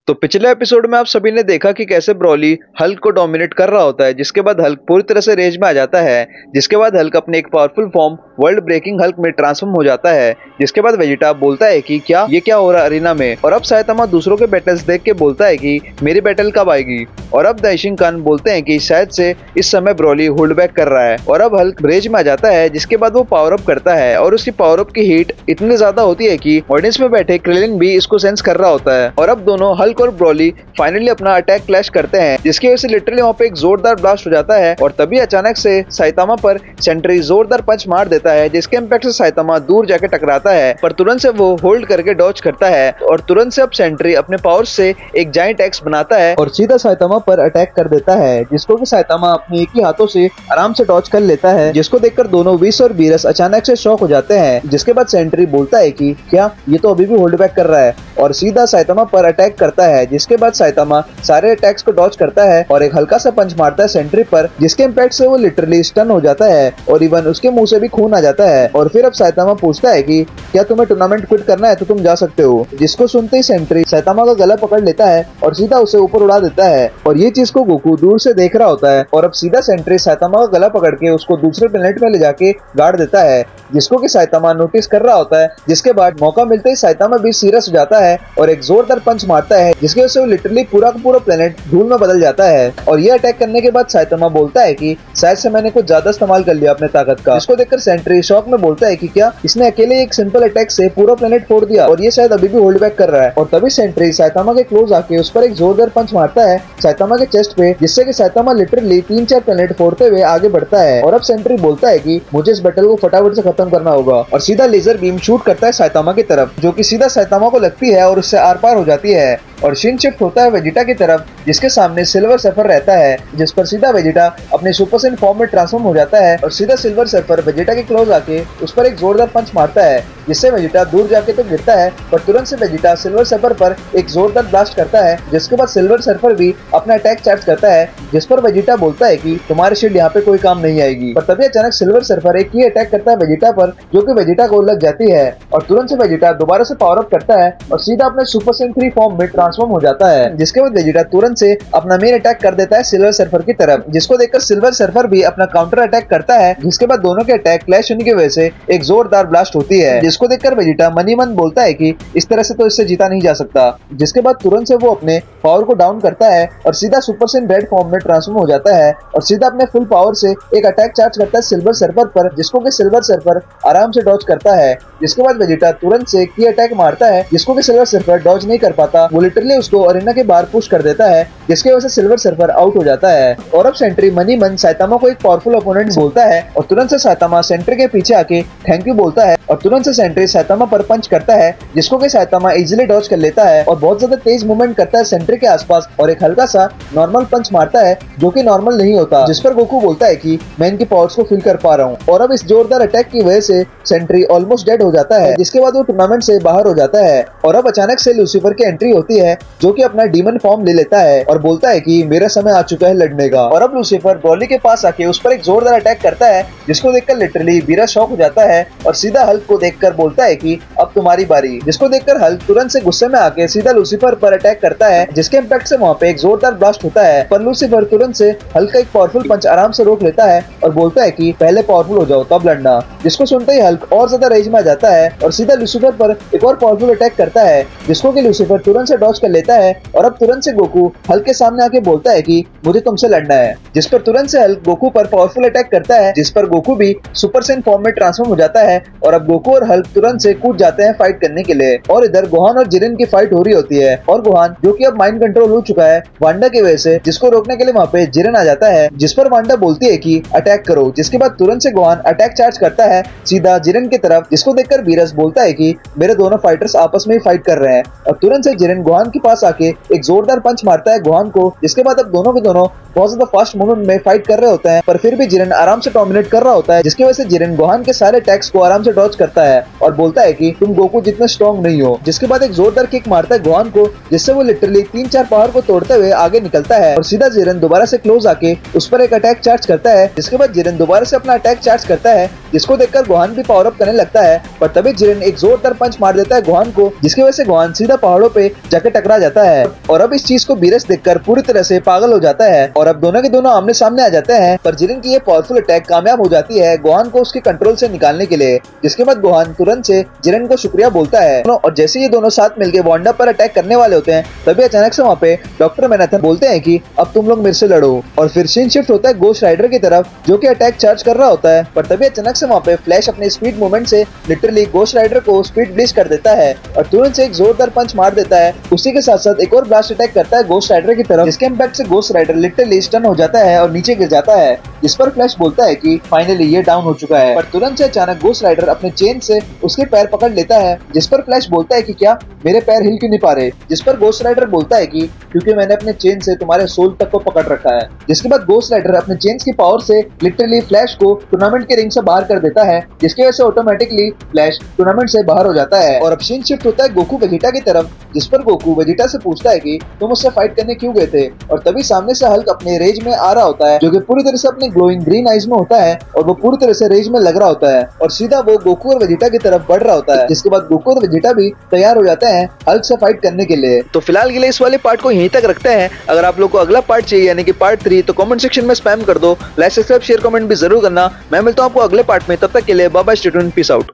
तो पिछले एपिसोड में आप सभी ने देखा कि कैसे ब्रॉली हल्क को डोमिनेट कर रहा होता है, जिसके बाद हल्क पूरी तरह से रेज में आ जाता है। जिसके बाद हल्क अपने एक powerful form world breaking Hulk में ट्रांसफॉर्म हो जाता है। जिसके बाद वेजिटा बोलता है कि क्या हो रहा है अरीना में। और अब साइतामा दूसरों के बैटल्स देख के बोलता है कि मेरी बैटल कब आएगी। और अब दाइशिंग कान बोलते हैं कि शायद से इस समय ब्रॉली होल्ड बैक कर रहा है। और अब हल्क रेज में आ जाता है, जिसके बाद वो पावर अप करता है और उसकी पावर अप की हीट इतनी ज्यादा होती है कि ऑडियंस में बैठे क्रिलिन भी इसको सेंस कर रहा होता है। और अब दोनों हल्क और ब्रॉली फाइनली अपना अटैक क्लैश करते हैं, जिसकी वजह से लिटरली वहाँ पे एक जोरदार ब्लास्ट हो जाता है। और तभी अचानक से साइतामा पर सेंट्री जोरदार पंच मार देता है, जिसके इम्पैक्ट से साइतामा दूर जाके टकराता है, पर तुरंत से वो होल्ड करके डॉज करता है। और तुरंत से अब सेंट्री अपने पावर से एक जाइंट एक्स बनाता है और सीधा साइतामा पर अटैक कर देता है, जिसको कि साइतामा अपने एक ही हाथों से आराम से डॉज कर लेता है। जिसको देखकर दोनों विस और बीरस अचानक से शॉक हो जाते हैं। जिसके बाद सेंट्री बोलता है कि क्या ये तो अभी भी होल्ड बैक कर रहा है, और सीधा साइतामा पर अटैक करता है। जिसके बाद साइतामा सारे अटैक्स को डॉज करता है और एक हल्का सा पंच मारता है सेंट्री पर, जिसके इम्पैक्ट से वो लिटरली स्टन हो जाता है और इवन उसके मुंह से भी खून आ जाता है। और फिर अब साइतामा पूछता है कि क्या तुम्हें टूर्नामेंट क्विट करना है तो तुम जा सकते हो। जिसको सुनते ही सेंट्री साइतामा का गला पकड़ लेता है और सीधा उसे ऊपर उड़ा देता है। और ये चीज को गोकू दूर से देख रहा होता है। और अब सीधा सेंट्री साइतामा का गला पकड़ के उसको दूसरे प्लेनेट में ले जाके गाड़ देता है, जिसको कि साइतामा नोटिस कर रहा होता है। जिसके बाद मौका मिलते ही साइतामा भी सीरियस हो जाता है और एक जोरदार पंच मारता है, जिसकी वजह से वो लिटरली पूरा का पूरा प्लेनेट धूल में बदल जाता है। और ये अटैक करने के बाद साइतामा बोलता है कि शायद से मैंने कुछ ज्यादा इस्तेमाल कर लिया अपने ताकत का। इसको देखकर सेंट्री शॉक में बोलता है कि क्या इसने अकेले एक सिंपल अटैक से पूरा प्लेनेट फोड़ दिया और ये शायद अभी भी होल्ड बैक कर रहा है। और तभी सेंट्री साइतामा के क्लोज आके उस पर एक जोरदार पंच मारता है साइतामा के चेस्ट पे, जिससे कि साइतामा लिटरली 3-4 प्लेनेट फोड़ते हुए आगे बढ़ता है। और अब सेंट्री बोलता है कि मुझे इस बैटल को फटाफट से खत्म करना होगा, और सीधा लेजर बीम शूट करता है साइतामा की तरफ, जो कि सीधा साइतामा को लगती है और उससे आर पार हो जाती है। और शिन शिफ्ट होता है वेजिटा की तरफ, जिसके सामने सिल्वर सर्फर रहता है, जिस पर सीधा वेजिटा अपने सुपर सेन फॉर्म में ट्रांसफॉर्म हो जाता है। और सीधा सिल्वर सर्फर वेजिटा के क्लोज आके उस पर एक जोरदार पंच मारता है, जिससे वेजिटा दूर जाके तो गिरता है, पर तुरंत से वेजिटा सिल्वर सर्फर पर एक जोरदार ब्लास्ट करता है। जिसके बाद सिल्वर सर्फर भी अपना अटैक चार्ज करता है, जिस पर वेजिटा बोलता है कि तुम्हारी शील्ड यहाँ पे कोई काम नहीं आएगी। पर तभी अचानक सिल्वर सर्फर एक ही अटैक करता है वेजिटा पर, जो कि वेजिटा को लग जाती है। और तुरंत से वेजिटा दोबारा से पावर अप करता है और सीधा अपने सुपर सेन 3 फॉर्म में ट्रांसफॉर्म हो जाता है। जिसके बाद वेजिटा तुरंत से अपना मेन अटैक कर देता है सिल्वर सर्फर की तरफ, जिसको देखकर सिल्वर सर्फर भी अपना काउंटर अटैक करता है। जिसके बाद दोनों के अटैक क्लैश होने की वजह से एक जोरदार ब्लास्ट होती है, जिसको देखकर वेजिटा मनी मन बोलता है कि इस तरह से तो इससे जीता नहीं जा सकता। जिसके बाद तुरंत से वो अपने पावर को डाउन करता है और सीधा सुपर सेन रेड फॉर्म में ट्रांसफॉर्म हो जाता है और सीधा अपने फुल पावर से एक अटैक चार्ज करता है सिल्वर सर्फर पर, जिसको कि सिल्वर सर्फर आराम से डॉज करता है। जिसके बाद वेजिटा तुरंत से की अटैक मारता है, जिसको कि सिल्वर सर्फर डॉज नहीं कर पाता। वो लिटरली उसको अरेना के बाहर पुश कर देता है, जिसकी वजह से सिल्वर सर्फर आउट हो जाता है। और अब सेंट्री मनी मन साइतामा को एक पावरफुल ओपोनेंट बोलता है और तुरंत से साइतामा सेंट्री के पीछे आके थैंक यू बोलता है और तुरंत से सेंट्री साइतामा पर पंच करता है, जिसको कि साइतामा इजीली डॉज कर लेता है और बहुत ज्यादा तेज मूवमेंट करता है सेंट्री के आसपास और एक हल्का सा नॉर्मल पंच मारता है, जो कि नॉर्मल नहीं होता। जिस पर गोकू बोलता है कि मैं इनकी पावर्स को फील कर पा रहा हूँ। और अब इस जोरदार अटैक की वजह से सेंट्री ऑलमोस्ट डेड हो जाता है, जिसके बाद वो टूर्नामेंट से बाहर हो जाता है। और अब अचानक से लूसीफर की एंट्री होती है, जो कि अपना डीमन फॉर्म ले लेता है और बोलता है कि मेरा समय आ चुका है लड़ने का। और अब लूसीफर ब्रॉली के पास आके उस पर एक जोरदार अटैक करता है, जिसको देखकर लिटरली बीरा शॉक हो जाता है और सीधा हल्क को देखकर बोलता है कि अब तुम्हारी बारी। जिसको देखकर हल्क तुरंत से गुस्से में आके सीधा लूसीफर पर अटैक करता है, जिसके इम्पैक्ट से वहाँ पे एक जोरदार ब्लास्ट होता है। पर लूसीफर तुरंत से हल्क का एक पावरफुल पंच आराम से रोक लेता है और बोलता है कि पहले पावरफुल हो जाओ तब लड़ना। जिसको सुनते ही हल्क और ज्यादा रेज में आ जाता है और सीधा लूसीफर पर एक और पावरफुल अटैक करता है, जिसको कि लूसीफर तुरंत से डॉज कर लेता है। और अब तुरंत से गोकू हल्क के सामने आके बोलता है कि मुझे तुमसे लड़ना है। जिस पर तुरंत से हल्क गोकू पर पावरफुल अटैक करता है, जिस पर गोकू भी सुपर सेन फॉर्म में ट्रांसफॉर्म हो जाता है। और अब गोकू और हल्क तुरंत से कूद जाते हैं फाइट करने के लिए। और इधर गोहान और जिरेन की फाइट हो रही होती है और गोहान, जो कि अब माइंड कंट्रोल हो चुका है वांडा की वजह से, जिसको रोकने के लिए वहाँ पे जिरेन आ जाता है। जिस पर वांडा बोलती है कि अटैक करो। जिसके बाद तुरंत से गोहान अटैक चार्ज करता है सीधा जिरेन की तरफ, जिसको देखकर बीरस बोलता है कि मेरे दोनों फाइटर्स आपस में ही फाइट कर रहे हैं। और तुरंत से जिरेन गोहान के पास आके एक जोरदार पंच मारता है गोहान को। जिसके बाद अब दोनों के दोनों बहुत ज्यादा फास्ट मूवमेंट में फाइट कर रहे होते हैं, पर फिर भी जिरेन आराम से डोमिनेट कर रहा होता है, जिसकी वजह से जिरेन गोहान के सारे अटैक्स को आराम से डॉज करता है और बोलता है कि तुम गोकू जितने स्ट्रॉन्ग नहीं हो। जिसके बाद एक जोरदार किक मारता है गोहान को, जिससे वो लिटरली 3-4 पहाड़ को तोड़ते हुए आगे निकलता है और सीधा जिरेन दोबारा से क्लोज आके उस पर एक अटैक चार्ज करता है। जिसके बाद जिरेन दोबारा से अपना अटैक चार्ज करता है, जिसको देखकर गोहान भी पावर अप करने लगता है। पर तभी जिरेन एक जोरदार पंच मार देता है गोहान को, जिसकी वजह से गोहान सीधा पहाड़ों पे जाके टकरा जाता है। और अब इस चीज को बीरस देखकर पूरी तरह से पागल हो जाता है और अब दोनों के दोनों आमने सामने आ जाते हैं। पर जिरेन की ये पावरफुल अटैक कामयाब हो जाती है गोहान को उसके कंट्रोल से निकालने के लिए। जिसके बाद गोहान तुरंत से जिरेन को शुक्रिया बोलता है और जैसे ये दोनों साथ मिलकर वांडा पर अटैक करने वाले होते हैं, तभी अचानक से वहाँ पे डॉक्टर मैनाथन बोलते हैं कि अब तुम लोग मेरे से लड़ो। और फिर सीन शिफ्ट होता है गोस्ट राइडर की तरफ, जो कि अटैक चार्ज कर रहा होता है। पर तभी अचानक से वहाँ पे फ्लैश अपने स्पीड मूवमेंट से लिटरली गोस्ट राइडर को स्पीड ब्लिस्ट कर देता है और तुरंत से एक जोरदार पंच मार देता है। उसी के साथ साथ एक और ब्लास्ट अटैक करता है गोस्ट राइडर की तरफ, जिसके इम्पैक्ट से गोस्ट राइडर लिटरली स्टन हो जाता है और नीचे गिर जाता है। जिस पर फ्लैश बोलता है कि फाइनली ये डाउन हो चुका है। पर तुरंत से अचानक गोस्ट राइडर अपने चेन से उसके पैर पकड़ लेता है, जिस पर फ्लैश बोलता है कि क्या मेरे पैर हिल क्यों नहीं पा रहे। जिस पर गोस्ट राइडर बोलता है कि क्योंकि मैंने अपने चेन से तुम्हारे सोल तक को पकड़ रखा है। जिसके बाद गोस्ट राइडर अपने चेन्स की पावर से लिटरली फ्लैश को टूर्नामेंट के रिंग से बाहर कर देता है, जिसकी वजह से ऑटोमेटिकली फ्लैश टूर्नामेंट से बाहर हो जाता है। और अब सीन शिफ्ट होता है गोकू वेजिटा की तरफ, जिस पर गोकू वेजिटा से पूछता है कि तुम उससे फाइट करने क्यों गए थे। और तभी सामने से हल्क अपने रेज में आ रहा होता है, जो कि पूरी तरह से अपने ग्लोइंग ग्रीन आइज में होता है और वो पूरी तरह से रेज में लग रहा होता है और सीधा वो गोकू और वेजिटा की तरफ बढ़ रहा होता है। जिसके बाद गोकू और वेजिटा भी तैयार हो जाते हैं हल्क से फाइट करने के लिए। तो फिलहाल के लिए इस वाले पार्ट को यहीं तक रखते हैं। अगर आप लोग को अगला पार्ट चाहिए यानी कि पार्ट 3, तो कमेंट सेक्शन में स्पैम कर दो। लाइक सब्सक्राइब शेयर कमेंट भी जरूर करना। मैं मिलता हूं आपको अगले पार्ट में, तब तक के लिए bye bye, stay tuned, peace out.